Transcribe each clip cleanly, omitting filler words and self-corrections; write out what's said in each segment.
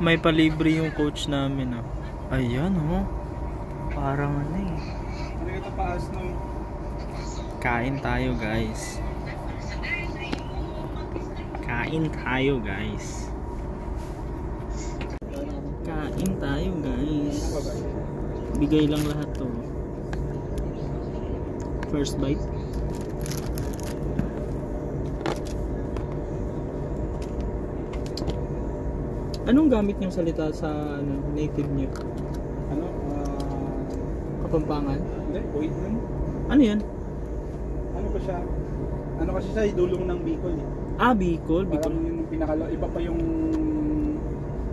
May palibre yung coach namin ah. Ayan oh. Parang ano eh. Ano ito paas no? Kain tayo guys. Kain tayo guys. Kain tayo guys. Bigay lang lahat to. First bite. Anong gamit niyong salita sa ano, native niyo? Ano? Kapampangan? Hindi, wait nun. Ano yan? Ano ba siya? Ano kasi siya, idulong ng Bicol eh. Ah, Bicol. Parang yung pinakalo, iba pa yung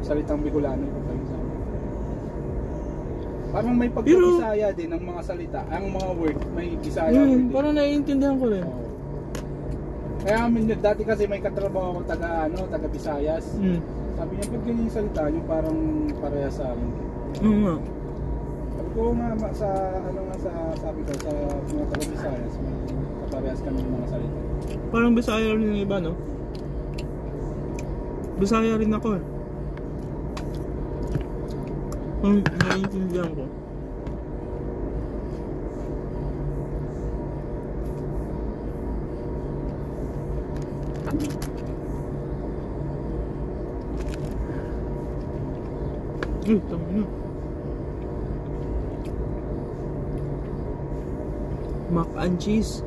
salitang Bicolano. Iba pa yung sa parang may pagka-Bisaya din ng mga salita. Ang mga word, may Bisaya word din. Parang naiintindihan ko rin. Oo. Kaya dati kasi may katrabaho ako taga Visayas. Sabi niya, pag ganyan yung salita, yung parang pareha sa amin. Oo nga. Sabi ko nga, sabi ko, sa mga taga Visayas, may kaparehas kami ng mga salita. Parang Bisaya rin yung iba, no? Bisaya rin ako eh. Naiintindihan ko. Tama na. Mac and cheese.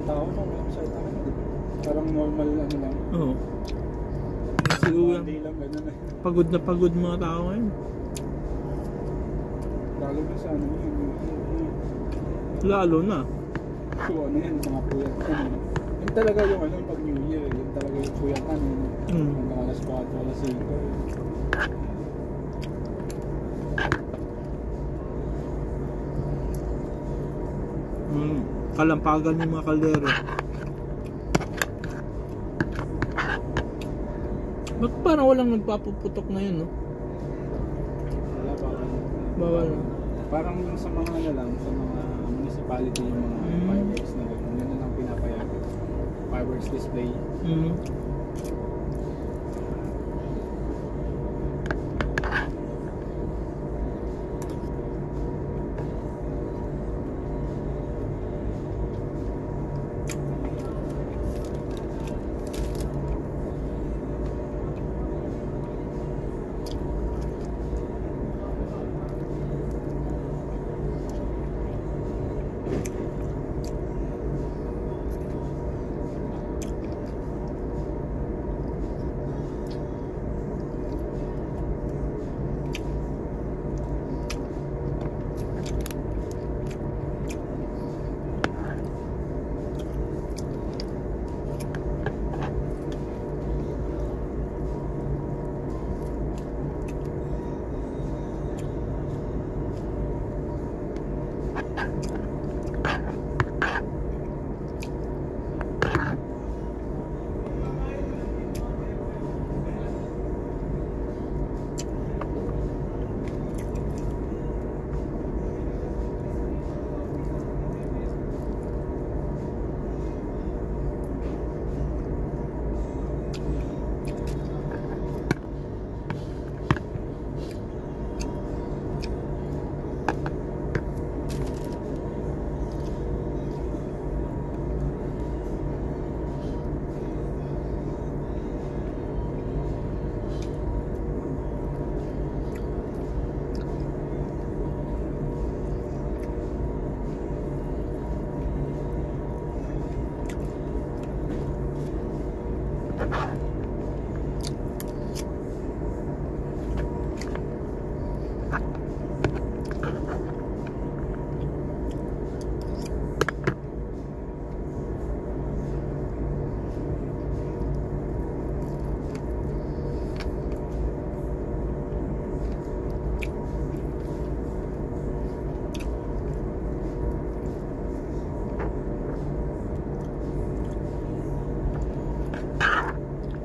Tao no, website namin, di ba? Parang normal ano lang. Oo. Siguro Hindi lang ganun eh. pagod na pagod mga tao ngayon. Lalo na sa ano yun. Lalo na. So ano yan, mga puyat yan. Yun talaga yung ano, pag New Year, yun talaga yung puyatan. Hanggang alas 4, alas 5. Kalampagan ng mga kaldero. Ba't parang walang nagpapuputok ngayon, no? Wala, Bawal na. parang yung sa mga ano lang, sa mga municipality, yung mga fireworks na gano'n. Ganun ang pinapayagan. Fireworks display.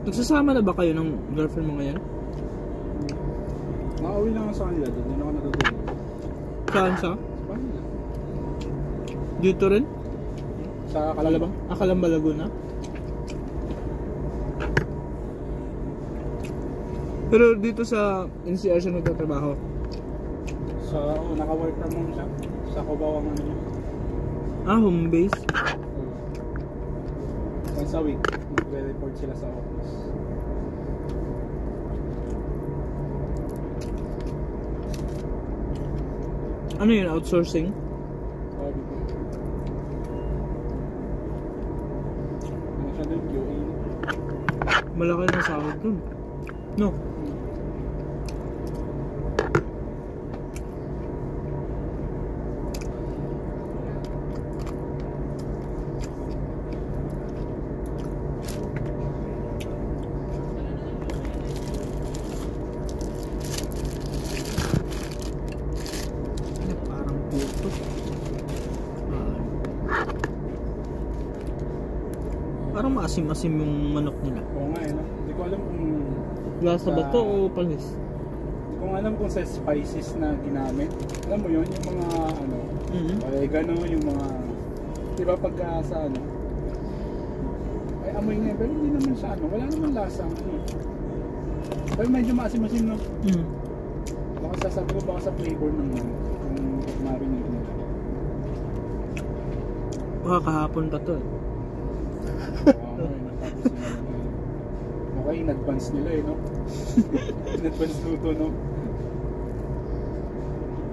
Nagsasama na ba kayo ng girlfriend mo ngayon? Nakauwi lang ako sa kanila, doon din ako natutulog. Saan sa? Sa kanila. Dito rin? Sa Calabang. Calamba, Laguna? Pero dito sa NCR siya nagtatrabaho? Sa, naka-work from home siya. Sa Cubao ang ano niya. Home base? Once a week, nagre-report sila sa office. Ano yun? Outsourcing? Sabi ko. Ano siya doon? QA. Malaki na sahod dun. No? Parang puto. Parang maasim-asim yung manok nila. Oo nga eh, no? Hindi ko alam kung... Lasa ba to o panis? Hindi ko alam kung sa spices na ginamit. Alam mo yun, yung mga ano... oregano, yung mga... Diba pagka sa ano... Ay amoy nga pero hindi naman siya ano. Wala naman lasang ano. Pero medyo maasim-asim no? Baka sasabi ko baka sa flavor ng ano. Kung marinate nila. Baka kahapon pa to eh. Okay, in-advance nila eh, no? In-advance luto, no?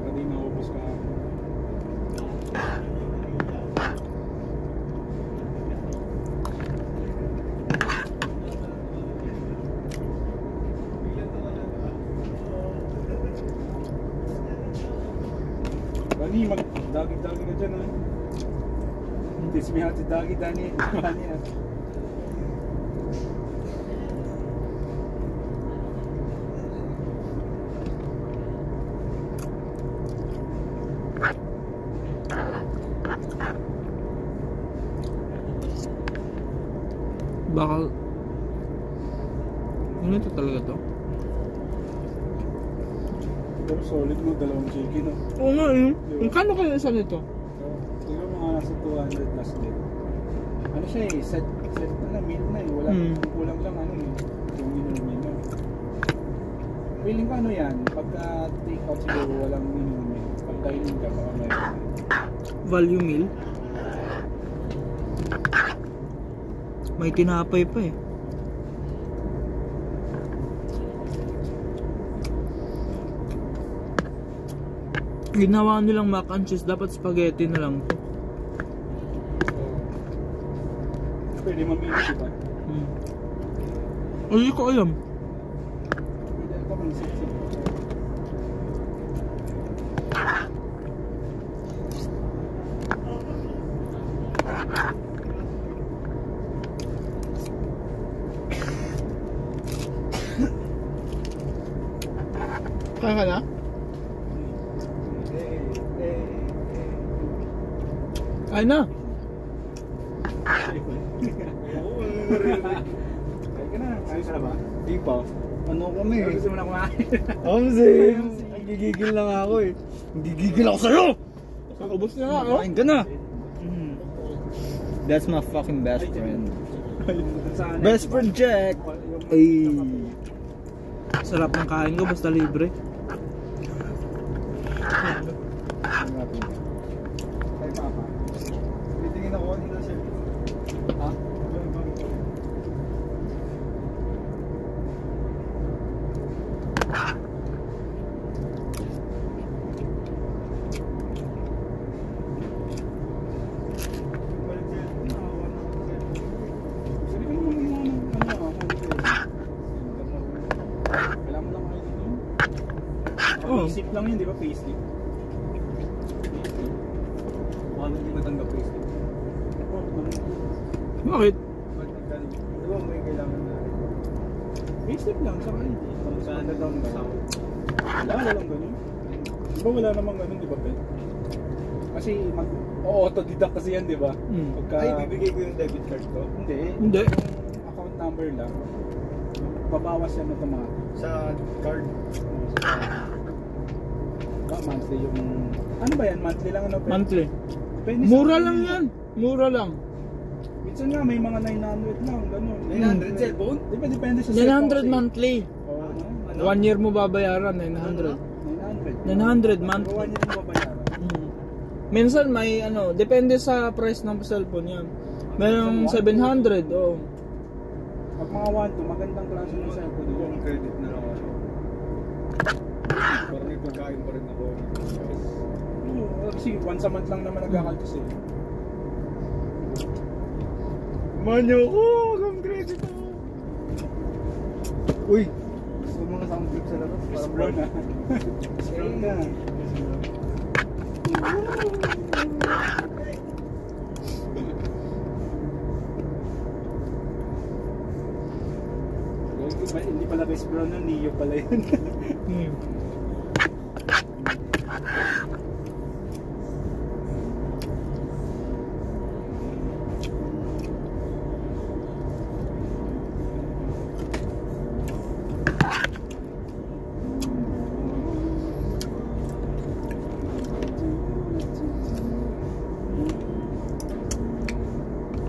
Hindi naubos ka. Dani, mag-dagi-dagi ka dyan, ha? Teach me how to doggy, Dani. Dani, ha? Baka... Ano ito talaga to? Pero solid mo, dalawang chicken, no? Oo nga yun. Diba? Kano kayo isa nito? Siguro mga nasa 200 plus din. Ano siya eh, set na meal na eh. Wala, kulang lang ano eh. Yung minimum meal. Feeling ko ano yan, pagka take out siguro walang minimum meal. Pag dining ka, baka may Value meal? May tinapay pa eh. Ginawa nilang mac and cheese, dapat spaghetti na lang to. pwede mamili, diba? Hindi ko alam. Pwede ako mag-sip-sip. Kaya ka na? Ay na! Kaya ka na. Ayos na ba? Di pa. Ano kami Pero eh? gusto mo na kumain. Omzim! Gigigil lang ako eh. Gigigil ako sa'yo! Ubus na nga, oh. Kain ka na! That's my fucking best friend. Best friend Jack! Ay. Sarap ng kain ko, basta libre. Kay Papa. Titingin ako dito siya. Ha? Sige ka naman yung ano, kailangan mo lang kayo dito. Oo. Pag-isip lang yun, di ba? Payslip. Baka hindi matanggap ko isip. Bakit? Di ba may kailangan na? Payslip lang, saka hindi. Saan na daw ng sound? Wala lang ganun. Di ba wala namang ganun, di ba, Pet? Kasi auto-deduct kasi yan, di ba? Pagka... Ay, bibigay ko yung debit card ko? Hindi. Hindi. Yung account number lang. Babawas yan automatic. Sa card? Monthly yung... Ano ba yan? Monthly lang ano? Pet? Monthly. Pwede sa Mura akin lang yun. yan. Mura lang. Minsan nga may mga 900 lang, ganun. 900 cellphone? Di ba depende sa 900 monthly. Oo, ano? 1 year mo babayaran, 900. 900 monthly. 1 year mo babayaran. Minsan may ano, depende sa price ng cellphone yan. Merong 700, oh. Pag mga 1-2, magandang klase ng cellphone. Yung credit na lang ako. Parang may pagkain pa rin ako. Oo, kasi once a month lang naman nagkakaltos eh. Manyo ko, kung credit ako. Uy! Gusto mo mga sound trip sa labas? Parang Brown na. Brown ka. Hindi pala Chris Brown nun, Neo pala yun.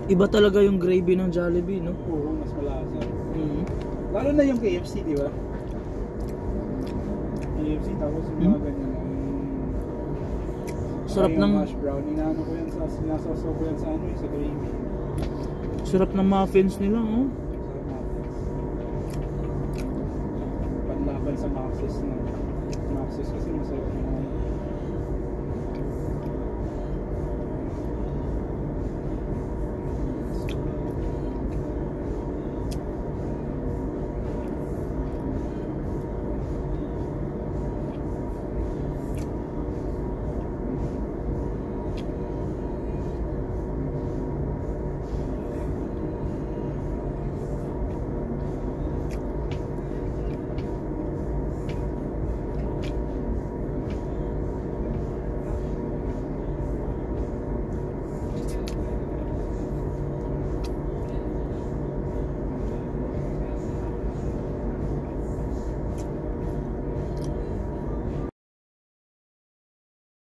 Iba talaga yung gravy ng Jollibee, no? Oo, mas malasa. Lalo na yung KFC, di ba? KFC, tapos yung mga ganyan. Sarap ng... hash brown, inaano ko yan sa, sinasasaw ko yan sa ano, sa gravy. Sarap ng muffins nila, oh. Panlaban sa Maxis na. Maxis kasi masarap na